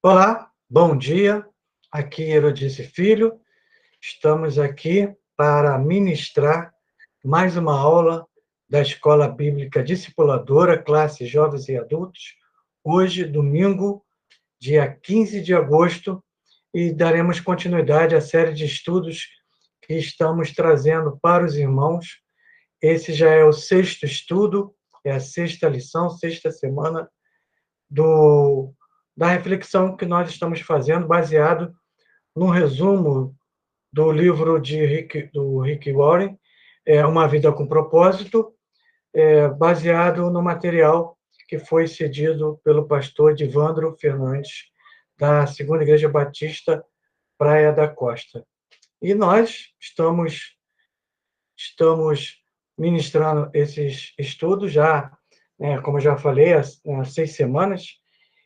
Olá, bom dia. Aqui Herodice Filho. Estamos aqui para ministrar mais uma aula da Escola Bíblica Discipuladora, classe jovens e adultos. Hoje, domingo, dia 15 de agosto, e daremos continuidade à série de estudos que estamos trazendo para os irmãos. Esse já é o sexto estudo, é a sexta lição, sexta semana da reflexão que nós estamos fazendo, baseado no resumo do livro do Rick Warren, Uma Vida com Propósito, baseado no material que foi cedido pelo pastor Divandro Fernandes, da Segunda Igreja Batista Praia da Costa. E nós estamos ministrando esses estudos já, como eu já falei, há 6 semanas,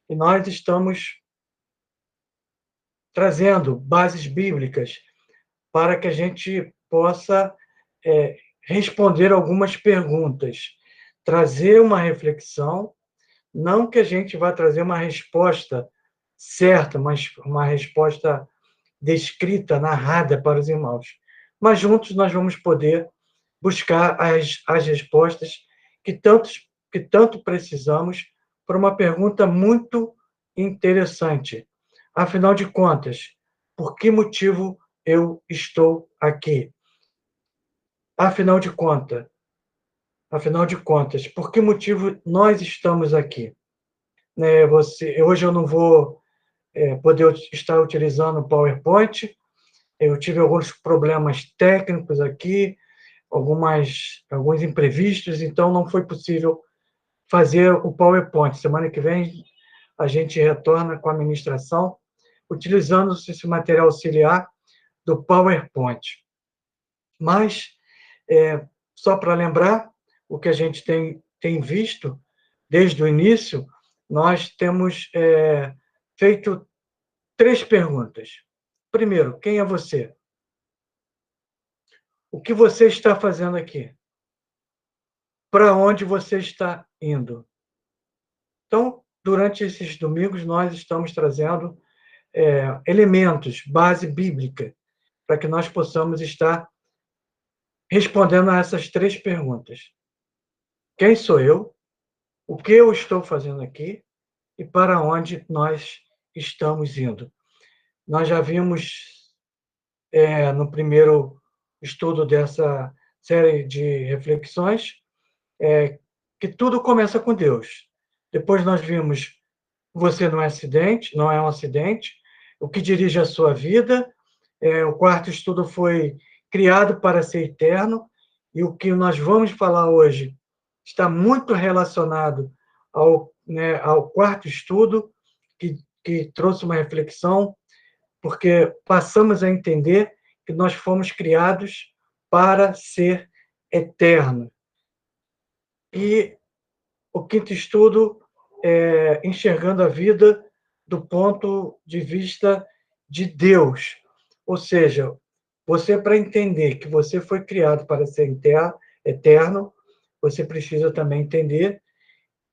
e nós estamos trazendo bases bíblicas para que a gente possa responder algumas perguntas, trazer uma reflexão, não que a gente vá trazer uma resposta certa, mas uma resposta descrita, narrada para os irmãos. Mas juntos nós vamos poder buscar as respostas que tanto precisamos para uma pergunta muito interessante. Afinal de contas, por que motivo eu estou aqui? Afinal de contas, por que motivo nós estamos aqui? Hoje eu não vou poder estar utilizando o PowerPoint. Eu tive alguns problemas técnicos aqui, alguns imprevistos, então não foi possível fazer o PowerPoint. Semana que vem a gente retorna com a ministração, utilizando esse material auxiliar do PowerPoint. Mas, só para lembrar, o que a gente tem visto desde o início, nós temos feito 3 perguntas. Primeiro, quem é você? O que você está fazendo aqui? Para onde você está indo? Então, durante esses domingos, nós estamos trazendo elementos, base bíblica, para que nós possamos estar respondendo a essas 3 perguntas. Quem sou eu? O que eu estou fazendo aqui? E para onde nós estamos indo? Nós já vimos, no primeiro estudo dessa série de reflexões, que tudo começa com Deus. Depois nós vimos você não é um acidente, o que dirige a sua vida. O quarto estudo foi criado para ser eterno, e o que nós vamos falar hoje está muito relacionado ao quarto estudo, que trouxe uma reflexão, porque passamos a entender que nós fomos criados para ser eterno. E o quinto estudo é enxergando a vida do ponto de vista de Deus. Ou seja, para entender que você foi criado para ser eterno, você precisa também entender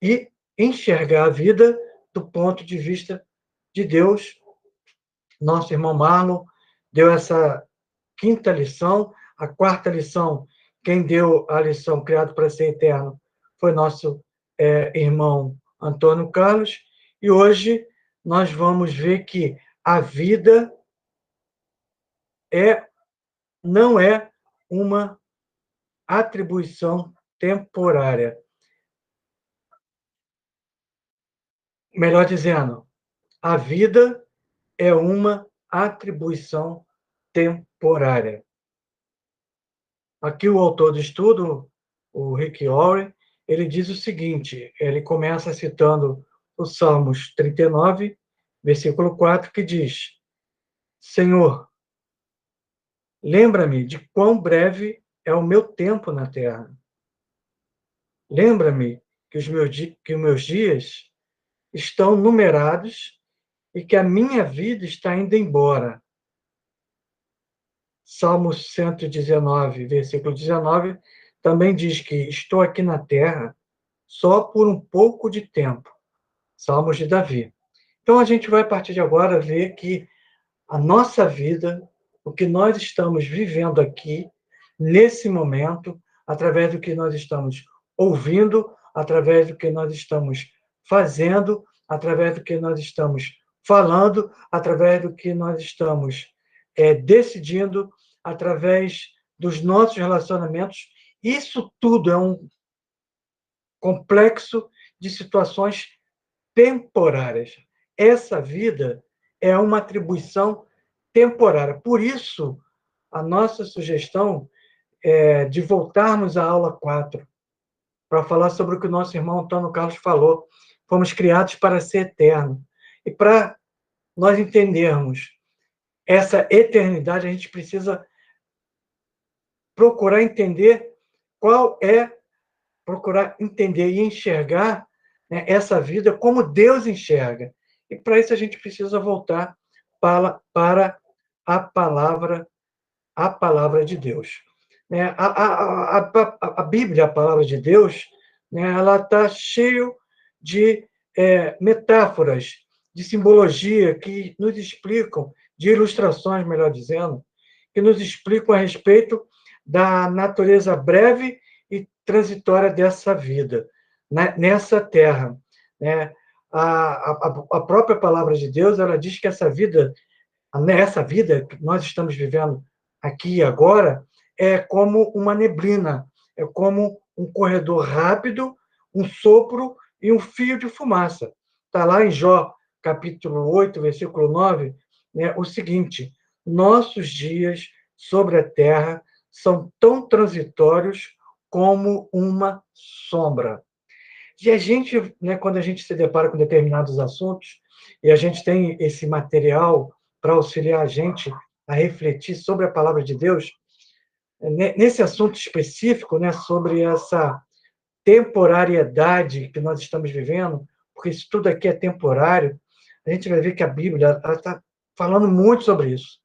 e enxergar a vida do ponto de vista de Deus. Nosso irmão Marlon deu essa quinta lição. A quarta lição, quem deu a lição criado para ser eterno foi nosso irmão Antônio Carlos. E hoje nós vamos ver que a vida não é uma atribuição temporária. Melhor dizendo, a vida é uma atribuição temporária. Aqui o autor do estudo, o Rick Warren, ele diz o seguinte, ele começa citando o Salmos 39, versículo 4, que diz: Senhor, lembra-me de quão breve é o meu tempo na terra. Lembra-me que os meus dias estão numerados e que a minha vida está indo embora. Salmo 119, versículo 19, também diz que estou aqui na terra só por um pouco de tempo. Salmos de Davi. Então, a gente vai, a partir de agora, ver que a nossa vida, o que nós estamos vivendo aqui, nesse momento, através do que nós estamos ouvindo, através do que nós estamos fazendo, através do que nós estamos falando, através do que nós estamos decidindo, através dos nossos relacionamentos, isso tudo é um complexo de situações temporárias. Essa vida é uma atribuição temporária. Por isso, a nossa sugestão é de voltarmos à aula 4 para falar sobre o que o nosso irmão Antônio Carlos falou. Fomos criados para ser eterno. E para nós entendermos essa eternidade, a gente precisa procurar entender qual é, procurar entender e enxergar, né, essa vida como Deus enxerga. E para isso a gente precisa voltar para a palavra de Deus. Né? A Bíblia, a palavra de Deus, né, ela está cheio de metáforas, de simbologia que nos explicam, de ilustrações, melhor dizendo, que nos explicam a respeito da natureza breve e transitória dessa vida, né, nessa terra. Né? A própria palavra de Deus, ela diz que essa vida que nós estamos vivendo aqui e agora é como uma neblina, é como um corredor rápido, um sopro e um fio de fumaça. Está lá em Jó, capítulo 8, versículo 9, né, o seguinte: nossos dias sobre a terra são tão transitórios como uma sombra. E a gente, né, quando a gente se depara com determinados assuntos, e a gente tem esse material para auxiliar a gente a refletir sobre a palavra de Deus, nesse assunto específico, né, sobre essa temporariedade que nós estamos vivendo, porque isso tudo aqui é temporário, a gente vai ver que a Bíblia está falando muito sobre isso.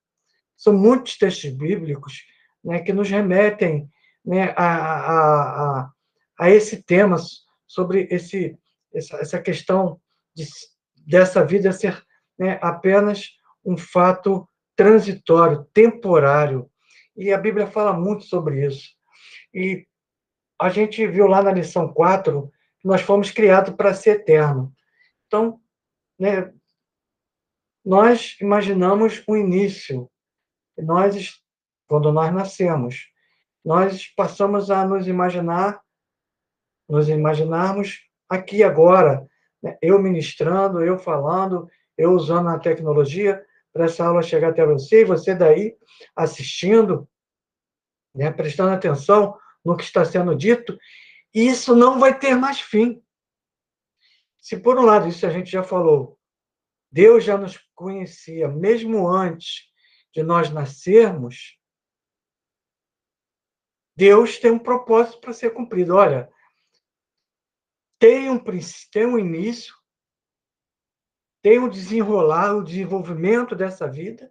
São muitos textos bíblicos, né, que nos remetem, né, a esse tema, sobre essa questão de, dessa vida ser, né, apenas um fato transitório, temporário. E a Bíblia fala muito sobre isso. E a gente viu lá na lição 4 que nós fomos criados para ser eterno. Então, né, nós imaginamos o início. Nós, quando nós nascemos, nós passamos a nos imaginarmos aqui agora, né? Eu ministrando, eu falando, eu usando a tecnologia para essa aula chegar até você, e você daí assistindo, né? Prestando atenção no que está sendo dito, e isso não vai ter mais fim. Se por um lado, isso a gente já falou, Deus já nos conhecia, mesmo antes de nós nascermos, Deus tem um propósito para ser cumprido. Olha, tem um início, tem um desenrolar, o desenvolvimento dessa vida,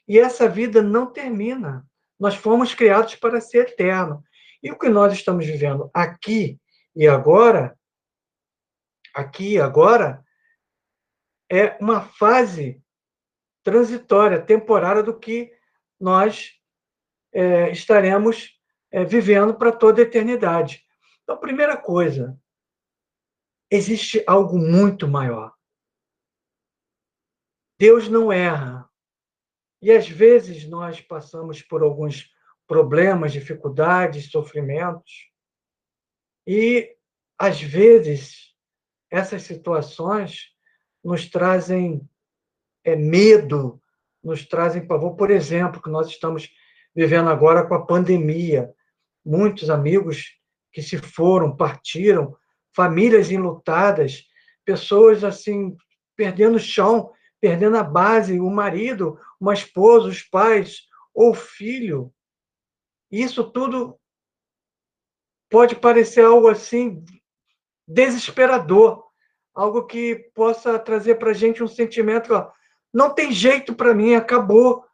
e essa vida não termina. Nós fomos criados para ser eterno. E o que nós estamos vivendo aqui e agora, é uma fase transitória, temporária do que nós estaremos vivendo para toda a eternidade. Então, a primeira coisa, existe algo muito maior. Deus não erra. E às vezes nós passamos por alguns problemas, dificuldades, sofrimentos, e às vezes essas situações nos trazem medo, nos trazem pavor. Por exemplo, que nós estamos vivendo agora com a pandemia. Muitos amigos que se foram, partiram, famílias enlutadas, pessoas assim perdendo o chão, perdendo a base, o marido, uma esposa, os pais ou o filho. Isso tudo pode parecer algo assim desesperador, algo que possa trazer para a gente um sentimento, ó, não tem jeito para mim, acabou,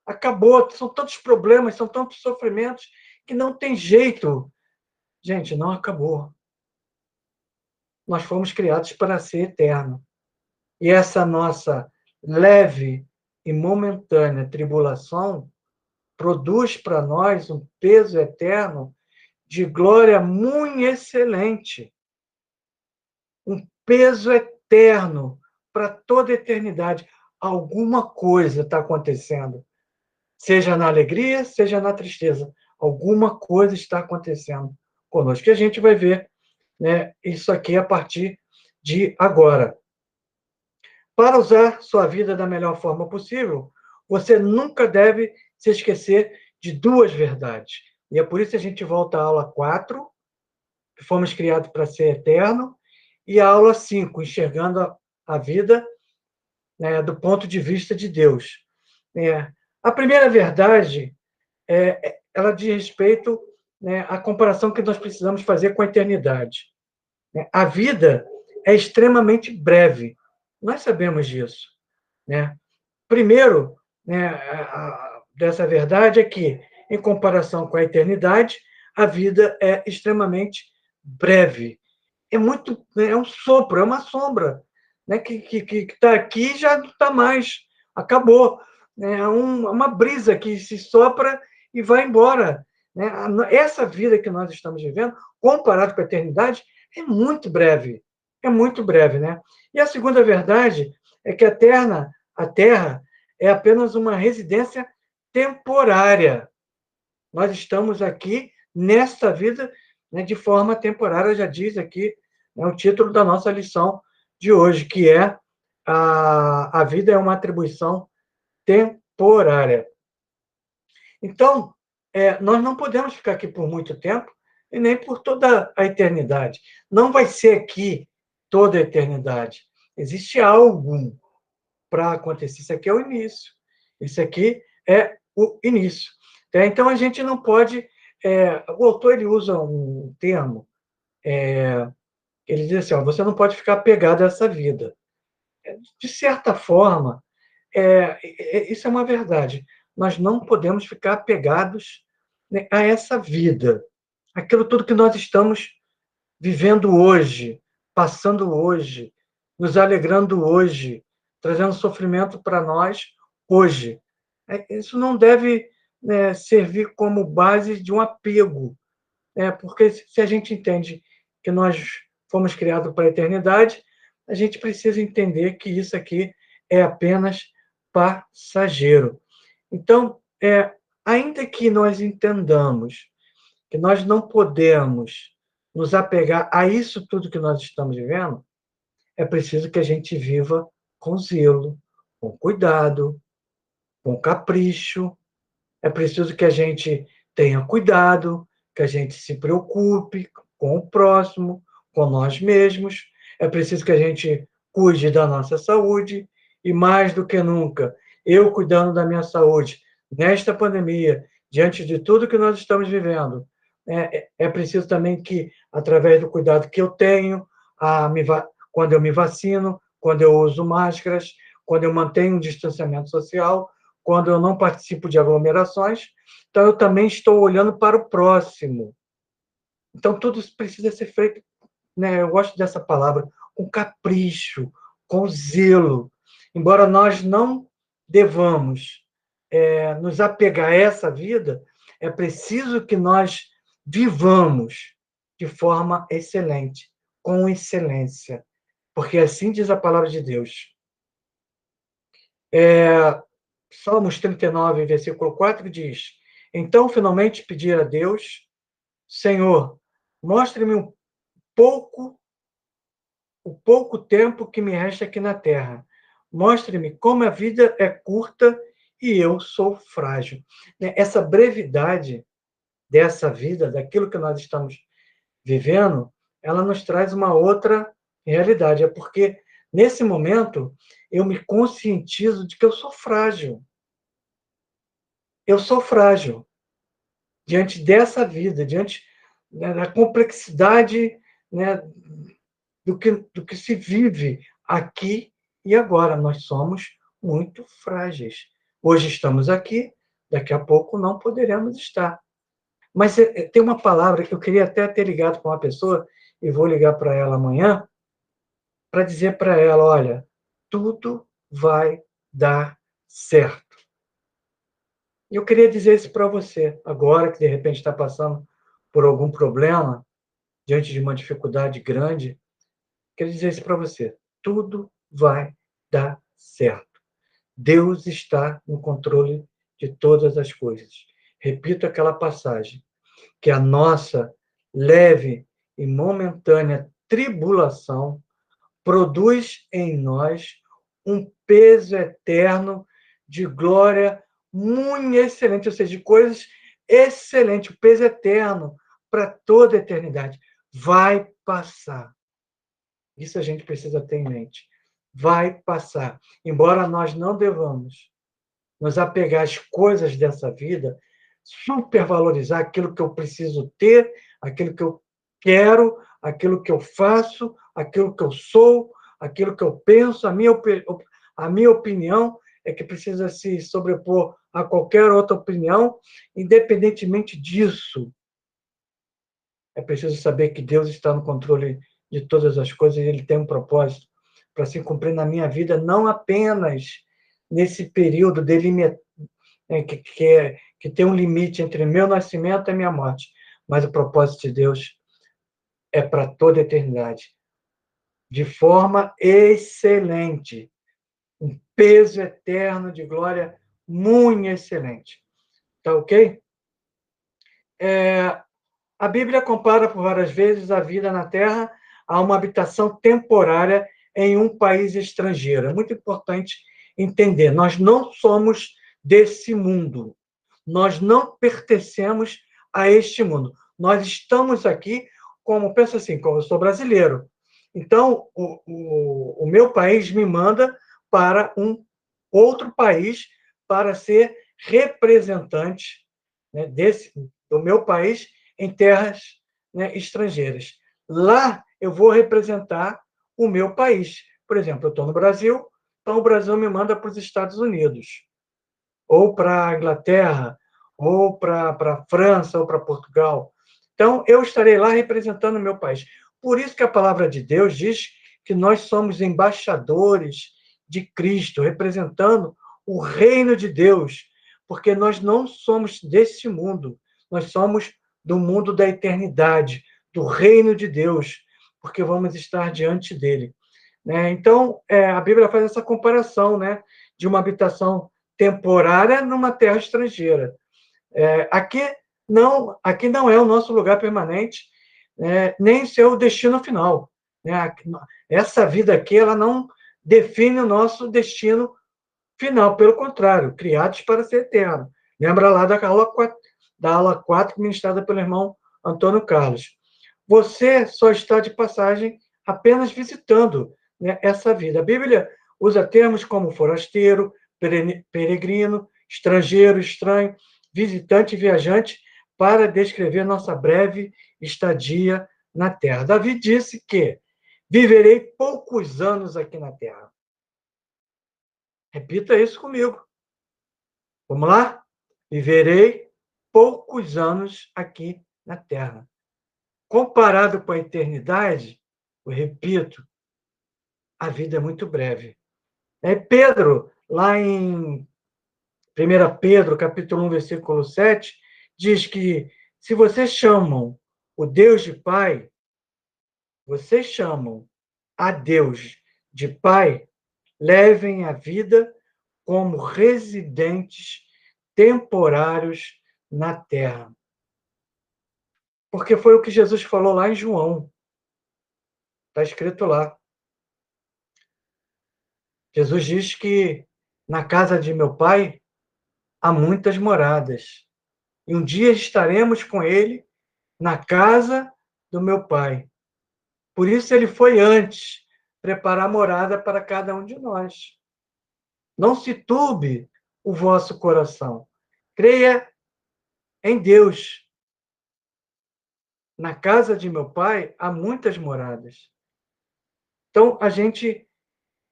acabou, são tantos problemas, são tantos sofrimentos que não tem jeito. Gente, não acabou. Nós fomos criados para ser eterno. E essa nossa leve e momentânea tribulação produz para nós um peso eterno de glória muito excelente, um peso eterno para toda a eternidade. Alguma coisa está acontecendo, seja na alegria, seja na tristeza. Alguma coisa está acontecendo conosco. E a gente vai ver, né, isso aqui a partir de agora. Para usar sua vida da melhor forma possível, você nunca deve se esquecer de duas verdades. E é por isso que a gente volta à aula 4, que fomos criados para ser eterno, e a aula 5, enxergando a vida, né, do ponto de vista de Deus. A primeira verdade, ela diz respeito, né, à comparação que nós precisamos fazer com a eternidade. A vida é extremamente breve. Nós sabemos disso, né? Primeiro, né, dessa verdade é que, em comparação com a eternidade, a vida é extremamente breve. É um sopro, é uma sombra, né, que está aqui e já não está mais, acabou. É uma brisa que se sopra e vai embora. Né? Essa vida que nós estamos vivendo, comparado com a eternidade, é muito breve, né? E a segunda verdade é que a Terra é apenas uma residência temporária. Nós estamos aqui nesta vida, né, de forma temporária, já diz aqui, né, o título da nossa lição de hoje, que é a vida é uma atribuição temporária. Então, nós não podemos ficar aqui por muito tempo e nem por toda a eternidade. Não vai ser aqui toda a eternidade. Existe algo para acontecer. Isso aqui é o início. Isso aqui é o início. Então, a gente não pode... o autor ele usa um termo, ele diz assim, ó, você não pode ficar apegado a essa vida. De certa forma, isso é uma verdade. Nós não podemos ficar apegados, né, a essa vida. Aquilo tudo que nós estamos vivendo hoje, passando hoje, nos alegrando hoje, trazendo sofrimento para nós hoje. Isso não deve, né, servir como base de um apego, né? Porque se a gente entende que nós fomos criados para a eternidade, a gente precisa entender que isso aqui é apenas passageiro. Então, ainda que nós entendamos que nós não podemos nos apegar a isso tudo que nós estamos vivendo, é preciso que a gente viva com zelo, com cuidado, com capricho. É preciso que a gente tenha cuidado, que a gente se preocupe com o próximo, com nós mesmos. É preciso que a gente cuide da nossa saúde e, mais do que nunca, eu cuidando da minha saúde nesta pandemia, diante de tudo que nós estamos vivendo, é preciso também que, através do cuidado que eu tenho, quando eu me vacino, quando eu uso máscaras, quando eu mantenho um distanciamento social, quando eu não participo de aglomerações, então eu também estou olhando para o próximo. Então, tudo isso precisa ser feito, né, eu gosto dessa palavra, com capricho, com zelo. Embora nós não devamos nos apegar a essa vida, é preciso que nós vivamos de forma excelente, com excelência, porque assim diz a palavra de Deus. Salmos 39, versículo 4 diz: então, finalmente, pedir a Deus, Senhor, mostre-me pouco, o pouco tempo que me resta aqui na terra. Mostre-me como a vida é curta e eu sou frágil. Essa brevidade dessa vida, daquilo que nós estamos vivendo, ela nos traz uma outra realidade. É porque, nesse momento, eu me conscientizo de que eu sou frágil. Eu sou frágil diante dessa vida, diante, né, da complexidade, né, do que se vive aqui e agora. Nós somos muito frágeis. Hoje estamos aqui, daqui a pouco não poderemos estar. Mas tem uma palavra que eu queria até ter ligado com uma pessoa, e vou ligar para ela amanhã, para dizer para ela, olha, tudo vai dar certo. E eu queria dizer isso para você, agora que de repente está passando por algum problema, diante de uma dificuldade grande, queria dizer isso para você. Tudo vai dar certo. Deus está no controle de todas as coisas. Repito aquela passagem, que a nossa leve e momentânea tribulação produz em nós um peso eterno de glória muito excelente, ou seja, de coisas excelentes, o peso eterno para toda a eternidade. Vai passar. Isso a gente precisa ter em mente. Vai passar. Embora nós não devamos nos apegar às coisas dessa vida, supervalorizar aquilo que eu preciso ter, aquilo que eu quero, aquilo que eu faço, aquilo que eu sou, aquilo que eu penso, a minha opinião é que precisa se sobrepor a qualquer outra opinião, independentemente disso. É preciso saber que Deus está no controle de todas as coisas e Ele tem um propósito para se cumprir na minha vida, não apenas nesse período delimitado, que tem um limite entre meu nascimento e minha morte, mas o propósito de Deus é para toda a eternidade, de forma excelente, um peso eterno de glória muito excelente. Tá ok? A Bíblia compara por várias vezes a vida na Terra a uma habitação temporária em um país estrangeiro. É muito importante entender, nós não somos desse mundo. Nós não pertencemos a este mundo. Nós estamos aqui como, pensa assim, como eu sou brasileiro. Então, o meu país me manda para um outro país para ser representante, né, do meu país em terras, né, estrangeiras. Lá eu vou representar o meu país. Por exemplo, eu estou no Brasil, então o Brasil me manda para os Estados Unidos, ou para a Inglaterra, ou para a França, ou para Portugal. Então, eu estarei lá representando o meu país. Por isso que a palavra de Deus diz que nós somos embaixadores de Cristo, representando o reino de Deus, porque nós não somos desse mundo, nós somos do mundo da eternidade, do reino de Deus, porque vamos estar diante dele. Então, a Bíblia faz essa comparação, né, de uma habitação temporária numa terra estrangeira. Aqui não é o nosso lugar permanente, nem seu destino final. Essa vida aqui, ela não define o nosso destino final, pelo contrário, criados para ser eterno. Lembra lá da aula 4 ministrada pelo irmão Antônio Carlos. Você só está de passagem apenas visitando, né, essa vida. A Bíblia usa termos como forasteiro, peregrino, estrangeiro, estranho, visitante e viajante para descrever nossa breve estadia na Terra. Davi disse que viverei poucos anos aqui na Terra. Repita isso comigo. Vamos lá? Viverei poucos anos aqui na Terra. Comparado com a eternidade, eu repito, a vida é muito breve. Pedro, lá em 1 Pedro, capítulo 1, versículo 7, diz que se vocês chamam o Deus de Pai, vocês chamam a Deus de Pai, levem a vida como residentes temporários na terra. Porque foi o que Jesus falou lá em João. Está escrito lá. Jesus diz que na casa de meu Pai há muitas moradas. E um dia estaremos com ele na casa do meu Pai. Por isso ele foi antes preparar morada para cada um de nós. Não se turbe o vosso coração. Creia em Deus. Na casa de meu Pai há muitas moradas. Então, a gente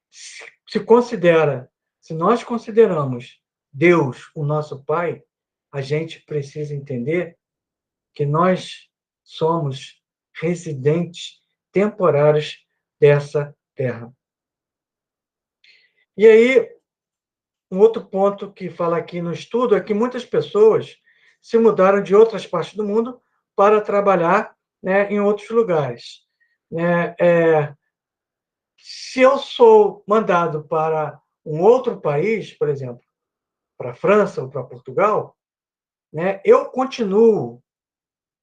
se considera, se nós consideramos Deus o nosso Pai, a gente precisa entender que nós somos residentes temporários dessa terra. E aí, um outro ponto que fala aqui no estudo é que muitas pessoas se mudaram de outras partes do mundo para trabalhar, né, em outros lugares. Né? Se eu sou mandado para um outro país, por exemplo, para a França ou para Portugal, né, eu continuo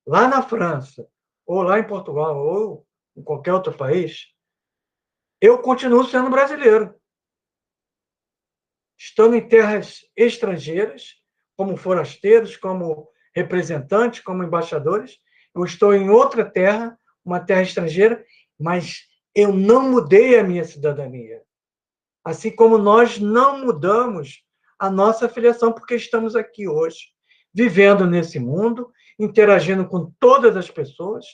lá na França, ou lá em Portugal, ou em qualquer outro país, eu continuo sendo brasileiro, estando em terras estrangeiras, como forasteiros, como representantes, como embaixadores. Eu estou em outra terra, uma terra estrangeira, mas eu não mudei a minha cidadania. Assim como nós não mudamos a nossa filiação, porque estamos aqui hoje, vivendo nesse mundo, interagindo com todas as pessoas,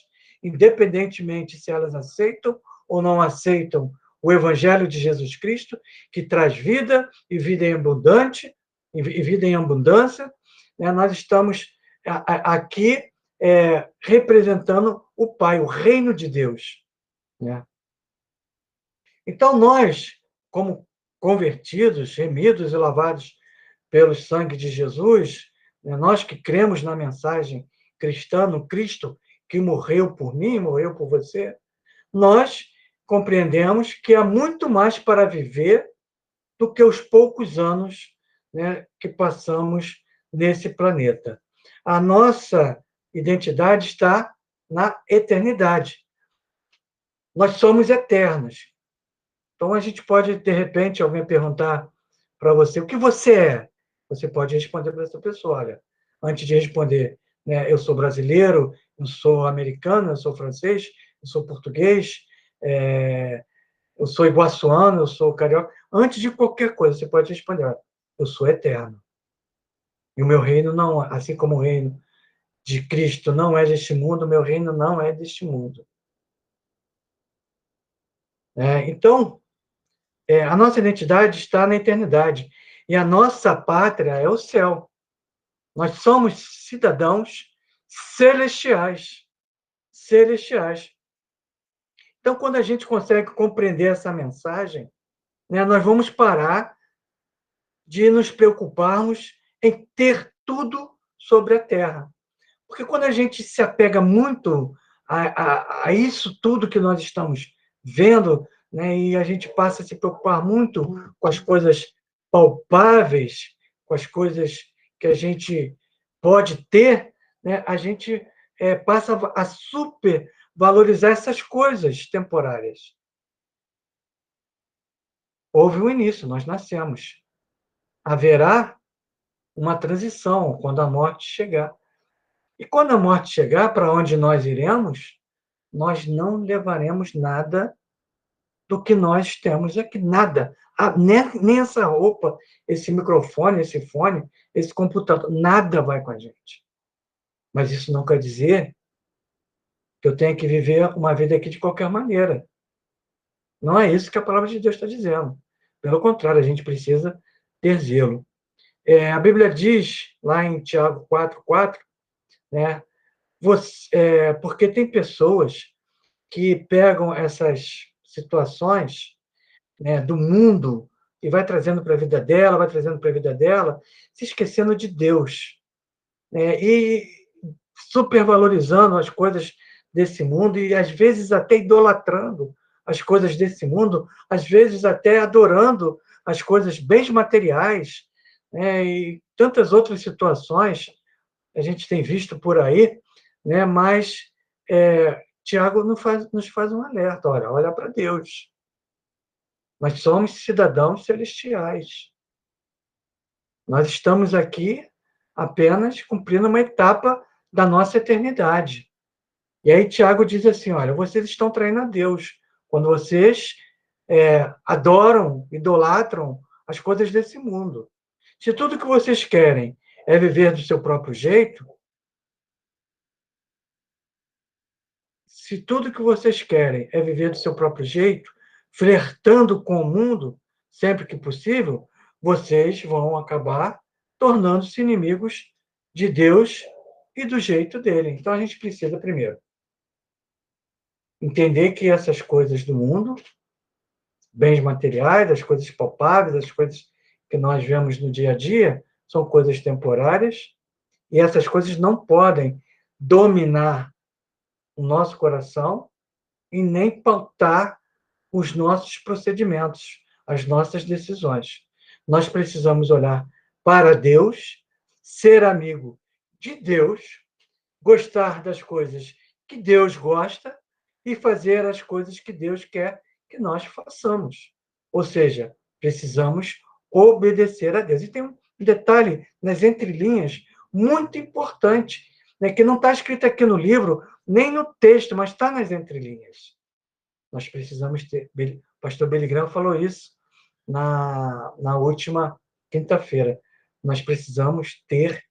independentemente se elas aceitam ou não aceitam o Evangelho de Jesus Cristo, que traz vida e vida em abundante, e vida em abundância. Nós estamos aqui representando o Pai, o reino de Deus. Né? Então, nós, como convertidos, remidos e lavados pelo sangue de Jesus, né, nós que cremos na mensagem cristã, no Cristo que morreu por mim, morreu por você, nós compreendemos que há muito mais para viver do que os poucos anos, né, que passamos nesse planeta. A nossa identidade está na eternidade. Nós somos eternos. Então, a gente pode, de repente, alguém perguntar para você o que você é. Você pode responder para essa pessoa, olha, antes de responder, né, eu sou brasileiro, eu sou americano, eu sou francês, eu sou português, eu sou iguaçuano, eu sou carioca. Antes de qualquer coisa, você pode responder, olha, eu sou eterno. E o meu reino não, assim como o reino de Cristo não é deste mundo, o meu reino não é deste mundo. Então, a nossa identidade está na eternidade. E a nossa pátria é o céu. Nós somos cidadãos celestiais. Celestiais. Então, quando a gente consegue compreender essa mensagem, né, nós vamos parar de nos preocuparmos em ter tudo sobre a terra. Porque quando a gente se apega muito a isso tudo que nós estamos vendo, né, e a gente passa a se preocupar muito com as coisas palpáveis, com as coisas que a gente pode ter, né, a gente passa a supervalorizar essas coisas temporárias. Houve um início, nós nascemos. Haverá uma transição quando a morte chegar. E quando a morte chegar, para onde nós iremos, nós não levaremos nada do que nós temos aqui, nada. Nem essa roupa, esse microfone, esse fone, esse computador, nada vai com a gente. Mas isso não quer dizer que eu tenha que viver uma vida aqui de qualquer maneira. Não é isso que a palavra de Deus está dizendo. Pelo contrário, a gente precisa ter zelo. A Bíblia diz, lá em Tiago 4:4, né, porque tem pessoas que pegam essas situações, né, do mundo e vai trazendo para a vida dela, vai trazendo para a vida dela, se esquecendo de Deus, né, e supervalorizando as coisas desse mundo e às vezes até idolatrando as coisas desse mundo, às vezes até adorando as coisas, bens materiais, né, e tantas outras situações a gente tem visto por aí, né, mas Tiago nos faz um alerta, olha para Deus. Nós somos cidadãos celestiais. Nós estamos aqui apenas cumprindo uma etapa da nossa eternidade. E aí Tiago diz assim, olha, vocês estão traindo a Deus quando vocês adoram, idolatram as coisas desse mundo. Se tudo que vocês querem é viver do seu próprio jeito, se tudo que vocês querem é viver do seu próprio jeito, flertando com o mundo, sempre que possível, vocês vão acabar tornando-se inimigos de Deus e do jeito dele. Então a gente precisa, primeiro, entender que essas coisas do mundo bens materiais, as coisas palpáveis, as coisas que nós vemos no dia a dia, são coisas temporárias, e essas coisas não podem dominar o nosso coração e nem pautar os nossos procedimentos, as nossas decisões. Nós precisamos olhar para Deus, ser amigo de Deus, gostar das coisas que Deus gosta e fazer as coisas que Deus quer que nós façamos. Ou seja, precisamos obedecer a Deus. E tem um detalhe nas entrelinhas muito importante, né, que não está escrito aqui no livro, nem no texto, mas está nas entrelinhas. Nós precisamos ter. O pastor Billy Graham falou isso na última quinta-feira. Nós precisamos ter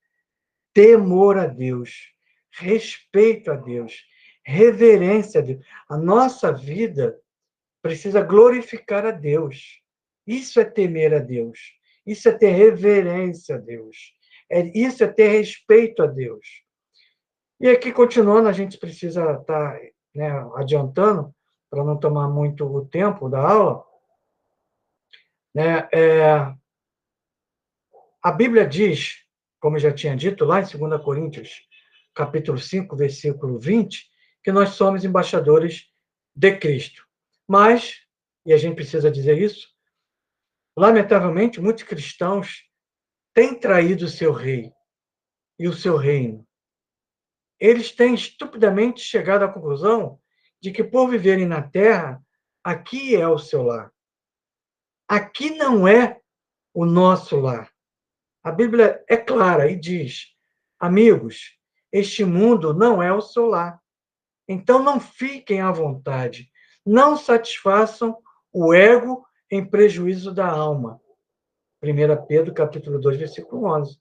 temor a Deus, respeito a Deus, reverência a Deus. A nossa vida precisa glorificar a Deus. Isso é temer a Deus. Isso é ter reverência a Deus. Isso é ter respeito a Deus. E aqui, continuando, a gente precisa estar, né, adiantando, para não tomar muito o tempo da aula, né, a Bíblia diz, como eu já tinha dito lá em 2 Coríntios, capítulo 5, versículo 20, que nós somos embaixadores de Cristo. Mas, e a gente precisa dizer isso, lamentavelmente, muitos cristãos têm traído o seu rei e o seu reino. Eles têm estupidamente chegado à conclusão de que, por viverem na terra, aqui é o seu lar. Aqui não é o nosso lar. A Bíblia é clara e diz: amigos, este mundo não é o seu lar. Então não fiquem à vontade. Não satisfaçam o ego em prejuízo da alma. 1 Pedro, capítulo 2, versículo 11.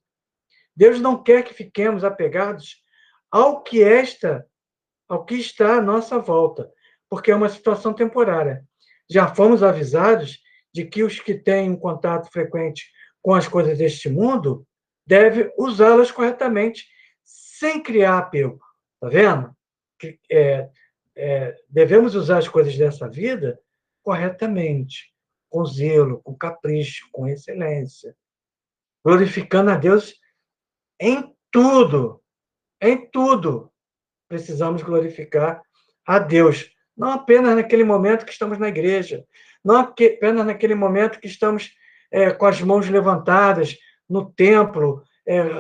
Deus não quer que fiquemos apegados ao que está à nossa volta, porque é uma situação temporária. Já fomos avisados de que os que têm um contato frequente com as coisas deste mundo devem usá-las corretamente, sem criar apego. Está vendo? Devemos usar as coisas dessa vida corretamente, com zelo, com capricho, com excelência, glorificando a Deus em tudo. Em tudo precisamos glorificar a Deus. Não apenas naquele momento que estamos na igreja, não apenas naquele momento que estamos com as mãos levantadas no templo,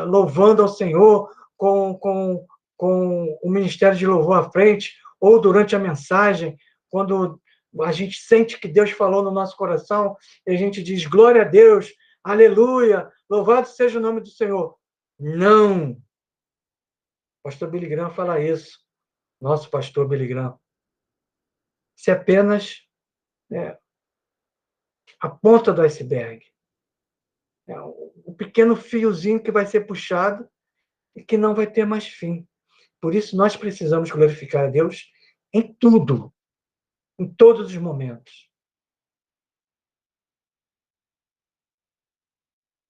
louvando ao Senhor com o ministério de louvor à frente, ou durante a mensagem, quando a gente sente que Deus falou no nosso coração, e a gente diz, glória a Deus, aleluia, louvado seja o nome do Senhor. Não! O pastor Billy Graham fala isso, nosso pastor Billy Graham. Isso é apenas a ponta do iceberg. É um pequeno fiozinho que vai ser puxado e que não vai ter mais fim. Por isso, nós precisamos glorificar a Deus em tudo, em todos os momentos.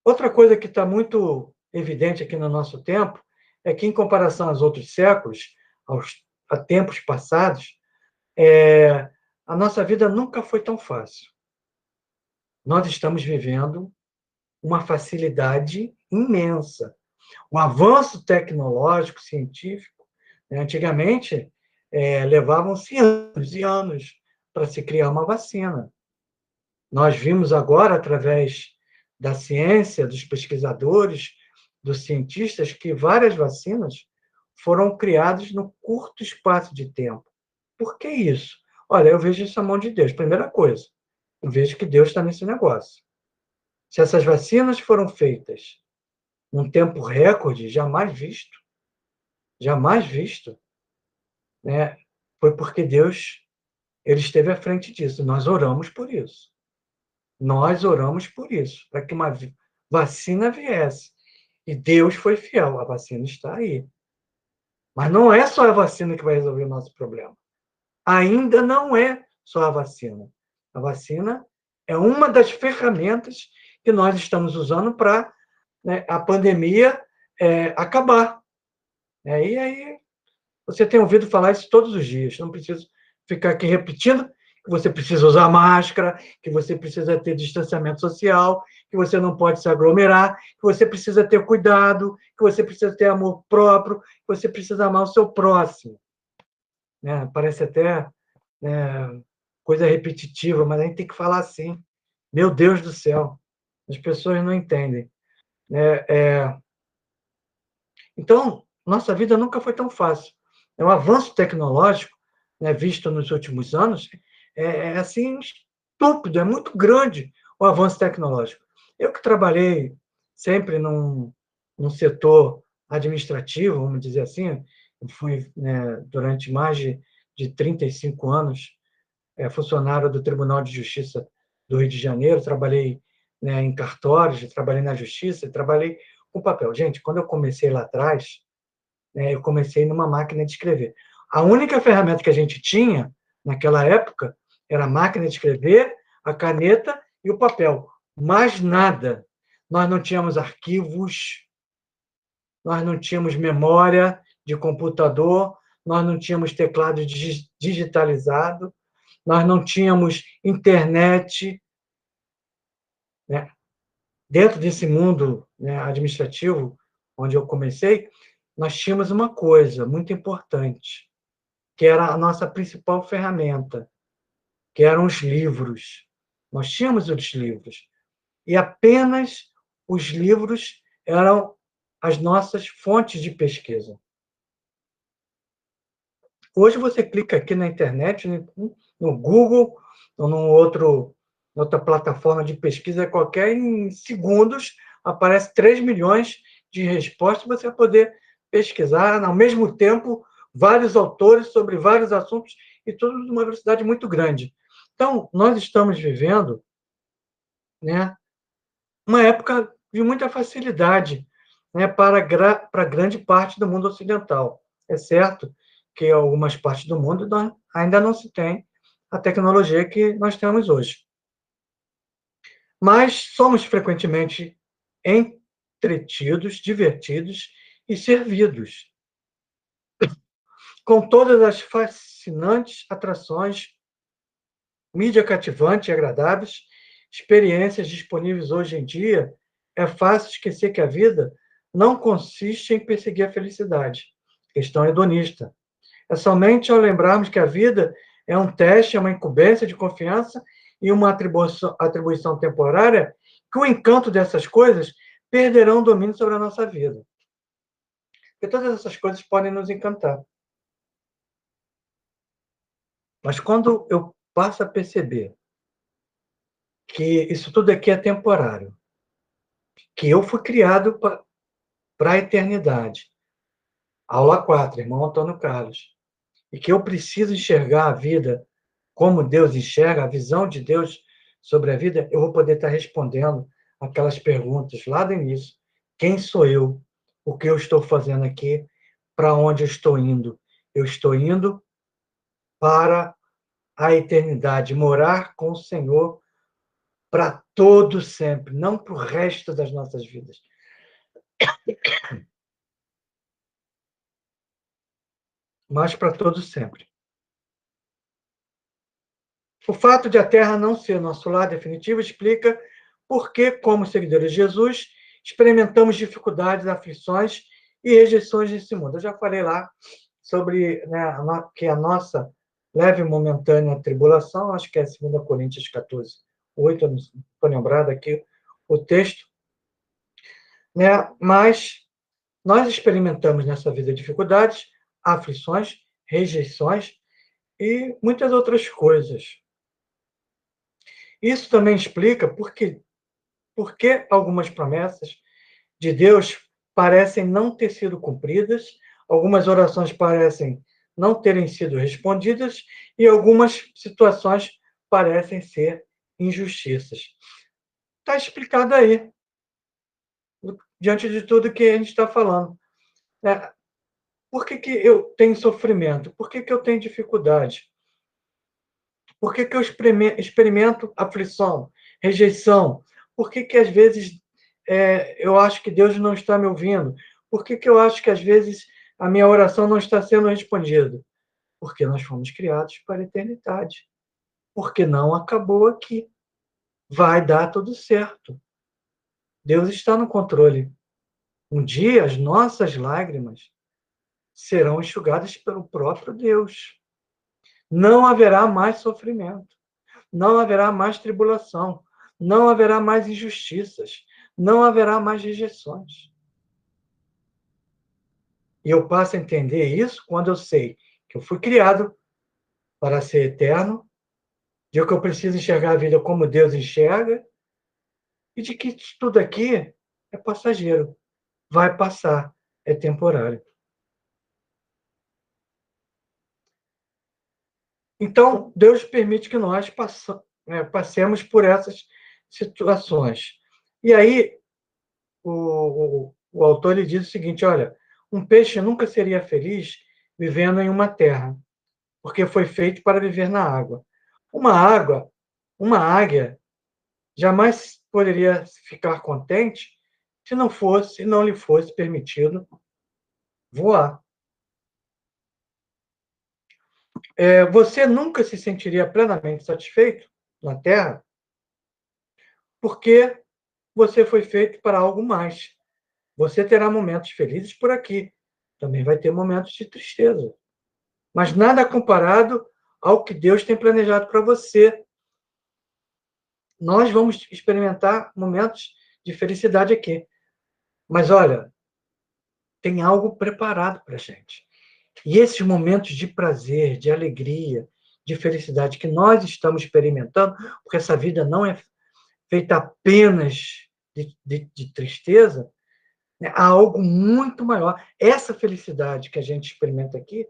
Outra coisa que está muito evidente aqui no nosso tempo é que, em comparação aos outros séculos, a tempos passados, a nossa vida nunca foi tão fácil. Nós estamos vivendo uma facilidade imensa. O avanço tecnológico, científico, né? Antigamente, levavam-se anos e anos para se criar uma vacina. Nós vimos agora, através da ciência, dos pesquisadores, dos cientistas, que várias vacinas foram criadas no curto espaço de tempo. Por que isso? Olha, eu vejo isso a mão de Deus. Primeira coisa, eu vejo que Deus está nesse negócio. Se essas vacinas foram feitas num tempo recorde, jamais visto, né? Foi porque Deus, ele esteve à frente disso. Nós oramos por isso. Nós oramos por isso, para que uma vacina viesse. E Deus foi fiel, a vacina está aí. Mas não é só a vacina que vai resolver o nosso problema. Ainda não é só a vacina. A vacina é uma das ferramentas que nós estamos usando para, né, a pandemia acabar. E aí, você tem ouvido falar isso todos os dias, não preciso ficar aqui repetindo, que você precisa usar máscara, que você precisa ter distanciamento social, que você não pode se aglomerar, que você precisa ter cuidado, que você precisa ter amor próprio, que você precisa amar o seu próximo. Né? Parece até coisa repetitiva, mas a gente tem que falar assim. Meu Deus do céu, as pessoas não entendem. Então, nossa vida nunca foi tão fácil. O avanço tecnológico, né, visto nos últimos anos, é assim, estúpido, é muito grande o avanço tecnológico. Eu que trabalhei sempre num setor administrativo, vamos dizer assim, eu fui, né, durante mais de 35 anos funcionário do Tribunal de Justiça do Rio de Janeiro, trabalhei, né, em cartórios, trabalhei na Justiça, trabalhei com papel. Gente, quando eu comecei lá atrás, né, eu comecei numa máquina de escrever. A única ferramenta que a gente tinha naquela época era a máquina de escrever, a caneta e o papel. Mais nada. Nós não tínhamos arquivos, nós não tínhamos memória de computador, nós não tínhamos teclado digitalizado, nós não tínhamos internet, né? Dentro desse mundo, né, administrativo, onde eu comecei, nós tínhamos uma coisa muito importante, que era a nossa principal ferramenta, que eram os livros. Nós tínhamos os livros. E apenas os livros eram as nossas fontes de pesquisa. Hoje você clica aqui na internet, no Google, ou outra plataforma de pesquisa qualquer, em segundos aparece 3 milhões de respostas, você vai poder pesquisar, ao mesmo tempo, vários autores sobre vários assuntos, e tudo numa velocidade muito grande. Então, nós estamos vivendo, né, uma época de muita facilidade, né, para grande parte do mundo ocidental. É certo que em algumas partes do mundo ainda não se tem a tecnologia que nós temos hoje. Mas somos frequentemente entretidos, divertidos e servidos com todas as fascinantes atrações, mídia cativante e agradáveis, experiências disponíveis hoje em dia. É fácil esquecer que a vida não consiste em perseguir a felicidade. Questão hedonista. É somente ao lembrarmos que a vida é um teste, é uma incumbência de confiança e uma atribuição temporária, que o encanto dessas coisas perderão o domínio sobre a nossa vida. Porque todas essas coisas podem nos encantar. Mas quando eu passo a perceber que isso tudo aqui é temporário, que eu fui criado para a eternidade. Aula 4, irmão Antônio Carlos. E que eu preciso enxergar a vida como Deus enxerga, a visão de Deus sobre a vida, eu vou poder estar respondendo aquelas perguntas lá do início. Quem sou eu? O que eu estou fazendo aqui? Para onde eu estou indo? Eu estou indo para a eternidade, morar com o Senhor para todo sempre, não para o resto das nossas vidas. Mas para todo sempre. O fato de a Terra não ser nosso lar definitivo explica por que, como seguidores de Jesus, experimentamos dificuldades, aflições e rejeições nesse mundo. Eu já falei lá sobre, né, que a nossa leve e momentânea tribulação, acho que é 2 Coríntios 14, 8, não estou lembrado aqui o texto, né, mas nós experimentamos nessa vida dificuldades, aflições, rejeições e muitas outras coisas. Isso também explica por que algumas promessas de Deus parecem não ter sido cumpridas, algumas orações parecem não terem sido respondidas e algumas situações parecem ser injustiças. Está explicado aí, diante de tudo que a gente está falando. Por que eu tenho sofrimento? Por que eu tenho dificuldade? Por que eu experimento aflição, rejeição? Por que às vezes eu acho que Deus não está me ouvindo? Por que eu acho que às vezes a minha oração não está sendo respondida? Porque nós fomos criados para a eternidade. porque não acabou aqui. Vai dar tudo certo. Deus está no controle. Um dia as nossas lágrimas serão enxugadas pelo próprio Deus. Não haverá mais sofrimento, não haverá mais tribulação, não haverá mais injustiças, não haverá mais rejeições. E eu passo a entender isso quando eu sei que eu fui criado para ser eterno, de que eu preciso enxergar a vida como Deus enxerga, e de que tudo aqui é passageiro, vai passar, é temporário. Então, Deus permite que nós passemos por essas situações. E aí, o autor ele diz o seguinte: olha, um peixe nunca seria feliz vivendo em uma terra, porque foi feito para viver na água. Uma água, uma águia, jamais poderia ficar contente se não lhe fosse permitido voar. Você nunca se sentiria plenamente satisfeito na Terra, porque você foi feito para algo mais. Você terá momentos felizes por aqui, também vai ter momentos de tristeza, mas nada comparado ao que Deus tem planejado para você. Nós vamos experimentar momentos de felicidade aqui, mas olha, tem algo preparado para a gente. E esses momentos de prazer, de alegria, de felicidade que nós estamos experimentando, porque essa vida não é feita apenas de tristeza, né? Há algo muito maior. Essa felicidade que a gente experimenta aqui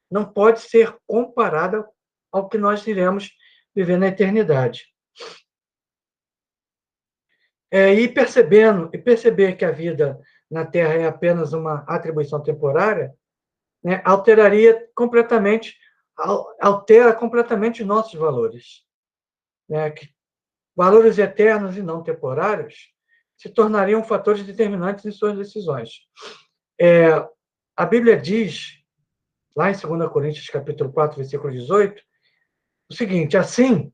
não pode ser comparada ao que nós iremos viver na eternidade. E perceber que a vida na Terra é apenas uma atribuição temporária, né, altera completamente os nossos valores, né, que valores eternos e não temporários se tornariam fatores determinantes em suas decisões. A Bíblia diz, lá em 2 Coríntios, capítulo 4, versículo 18, o seguinte: assim,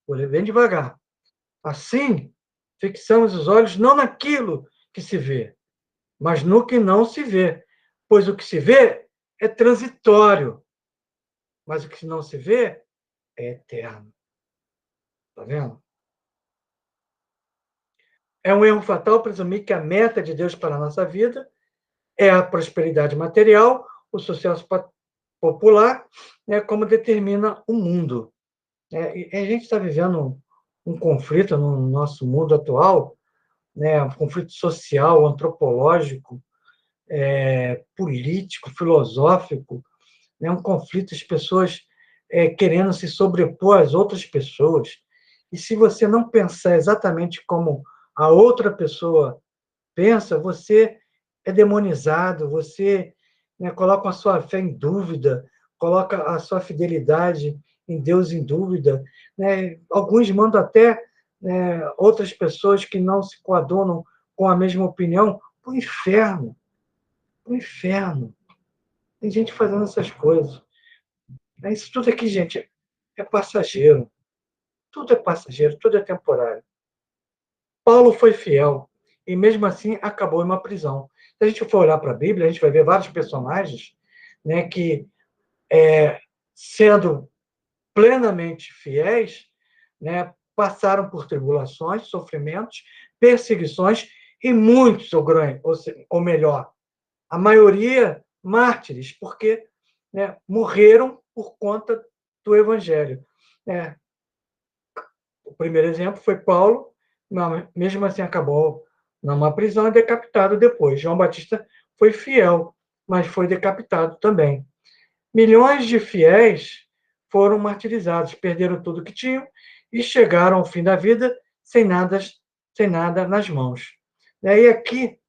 vou ler bem devagar, assim, fixamos os olhos não naquilo que se vê, mas no que não se vê, pois o que se vê é transitório, mas o que não se vê é eterno. Está vendo? É um erro fatal presumir que a meta de Deus para a nossa vida é a prosperidade material, o sucesso popular, né, como determina o mundo. E a gente está vivendo um conflito no nosso mundo atual, né, um conflito social, antropológico, político, filosófico, né, um conflito das pessoas querendo se sobrepor às outras pessoas. E se você não pensar exatamente como a outra pessoa pensa, você é demonizado, você, né, coloca a sua fé em dúvida, coloca a sua fidelidade em Deus em dúvida. Né? Alguns mandam até, né, outras pessoas que não se coadunam com a mesma opinião para o inferno. Para o inferno. Tem gente fazendo essas coisas. Isso tudo aqui, gente, é passageiro. Tudo é passageiro, tudo é temporário. Paulo foi fiel e, mesmo assim, acabou em uma prisão. Se a gente for olhar para a Bíblia, a gente vai ver vários personagens, né, que, sendo plenamente fiéis, né, passaram por tribulações, sofrimentos, perseguições e muitos, ou melhor, a maioria mártires, porque, né, morreram por conta do Evangelho. Né? O primeiro exemplo foi Paulo, mesmo assim acabou numa prisão e decapitado depois. João Batista foi fiel, mas foi decapitado também. Milhões de fiéis foram martirizados, perderam tudo que tinham e chegaram ao fim da vida sem nada nas mãos. E aqui,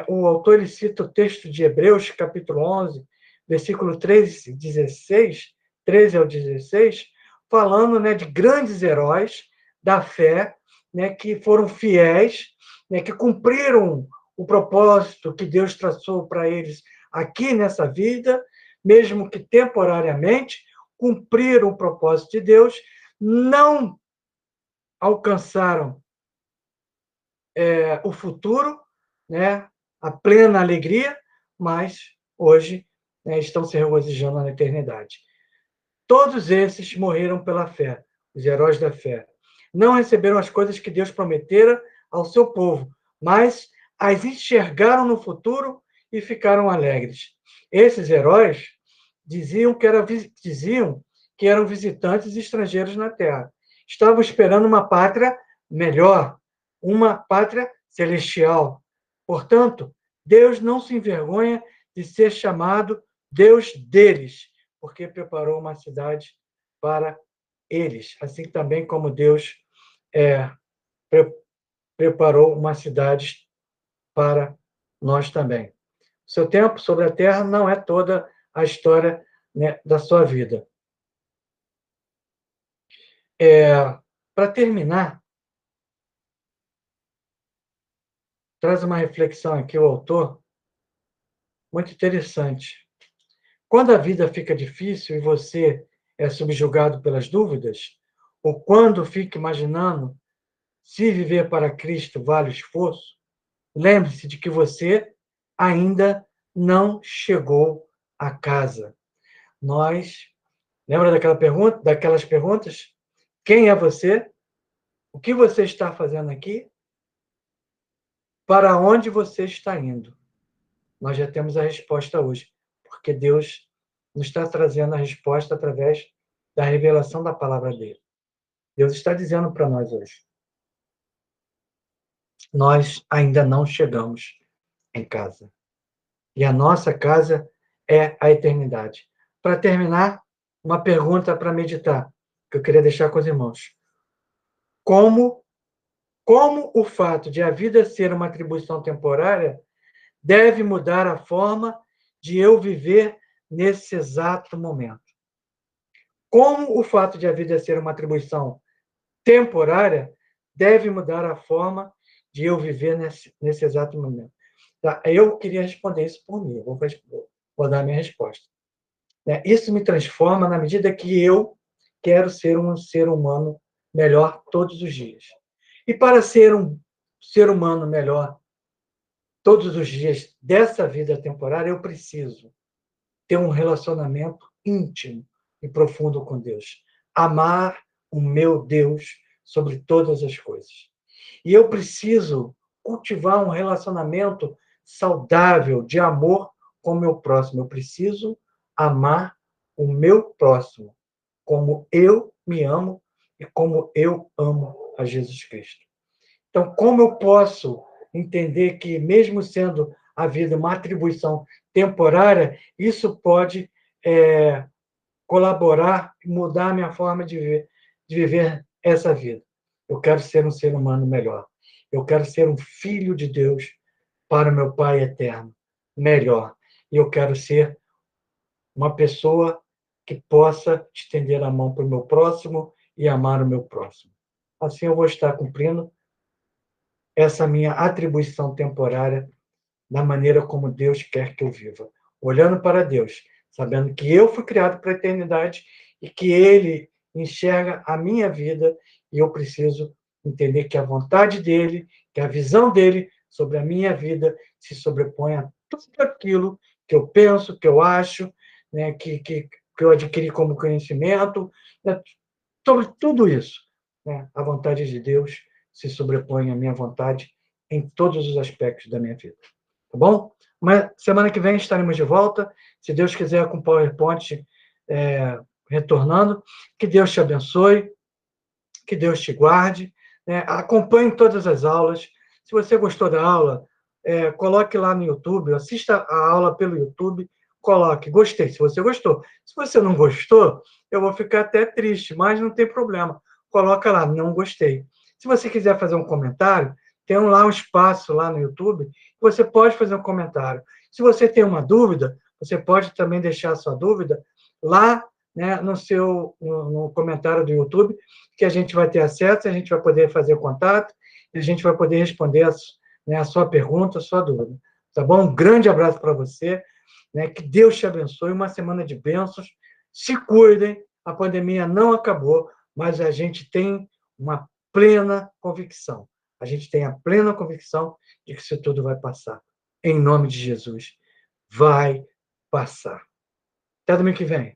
o autor ele cita o texto de Hebreus, capítulo 11, versículo 13 ao 16, falando, né, de grandes heróis da fé, né, que foram fiéis, né, que cumpriram o propósito que Deus traçou para eles aqui nessa vida, mesmo que temporariamente, cumpriram o propósito de Deus, não alcançaram o futuro, né, a plena alegria, mas hoje, né, estão se regozijando na eternidade. Todos esses morreram pela fé, os heróis da fé. Não receberam as coisas que Deus prometera ao seu povo, mas as enxergaram no futuro e ficaram alegres. Esses heróis diziam que eram visitantes estrangeiros na terra. Estavam esperando uma pátria melhor, uma pátria celestial. Portanto, Deus não se envergonha de ser chamado Deus deles, porque preparou uma cidade para eles, assim também como Deus preparou uma cidade para nós também. O seu tempo sobre a terra não é toda a história, né, da sua vida. Para terminar, traz uma reflexão aqui o autor, muito interessante. Quando a vida fica difícil e você é subjugado pelas dúvidas, ou quando fica imaginando se viver para Cristo vale o esforço, lembre-se de que você ainda não chegou a casa. Lembra daquelas perguntas? Quem é você? O que você está fazendo aqui? Para onde você está indo? Nós já temos a resposta hoje, porque Deus nos está trazendo a resposta através da revelação da palavra dele. Deus está dizendo para nós hoje: nós ainda não chegamos em casa. E a nossa casa é a eternidade. Para terminar, uma pergunta para meditar, que eu queria deixar com os irmãos. Como o fato de a vida ser uma atribuição temporária deve mudar a forma de eu viver nesse exato momento? Como o fato de a vida ser uma atribuição temporária deve mudar a forma de eu viver nesse exato momento? Tá? Eu queria responder isso por mim. Vou dar a minha resposta. Isso me transforma na medida que eu quero ser um ser humano melhor todos os dias. E para ser um ser humano melhor todos os dias dessa vida temporária, eu preciso ter um relacionamento íntimo e profundo com Deus. Amar o meu Deus sobre todas as coisas. E eu preciso cultivar um relacionamento saudável de amor com o meu próximo. Eu preciso amar o meu próximo como eu me amo e como eu amo a Jesus Cristo. Então, como eu posso entender que, mesmo sendo a vida uma atribuição temporária, isso pode colaborar e mudar a minha forma de viver essa vida? Eu quero ser um ser humano melhor. Eu quero ser um filho de Deus para o meu Pai eterno, melhor. E eu quero ser uma pessoa que possa estender a mão para o meu próximo e amar o meu próximo. Assim eu vou estar cumprindo essa minha atribuição temporária da maneira como Deus quer que eu viva. Olhando para Deus, sabendo que eu fui criado para a eternidade e que Ele enxerga a minha vida e eu preciso entender que a vontade dEle, que a visão dEle sobre a minha vida se sobrepõe a tudo aquilo que eu penso, que eu acho, né, que eu adquiri como conhecimento, né, sobre tudo isso. Né, a vontade de Deus se sobrepõe à minha vontade em todos os aspectos da minha vida. Tá bom? Mas semana que vem estaremos de volta, se Deus quiser, com o PowerPoint retornando. Que Deus te abençoe, que Deus te guarde. Né? Acompanhe todas as aulas. Se você gostou da aula, coloque lá no YouTube, assista a aula pelo YouTube, coloque gostei, se você gostou. Se você não gostou, eu vou ficar até triste, mas não tem problema. Coloca lá, não gostei. Se você quiser fazer um comentário, tem lá um espaço lá no YouTube, você pode fazer um comentário. Se você tem uma dúvida, você pode também deixar a sua dúvida lá, né, no comentário do YouTube, que a gente vai ter acesso, a gente vai poder fazer contato, e a gente vai poder responder a sua pergunta, a sua dúvida. Tá bom? Um grande abraço para você, né? Que Deus te abençoe, uma semana de bênçãos. Se cuidem, a pandemia não acabou, mas a gente tem uma plena convicção. A gente tem a plena convicção de que isso tudo vai passar. Em nome de Jesus. Vai passar. Até domingo que vem.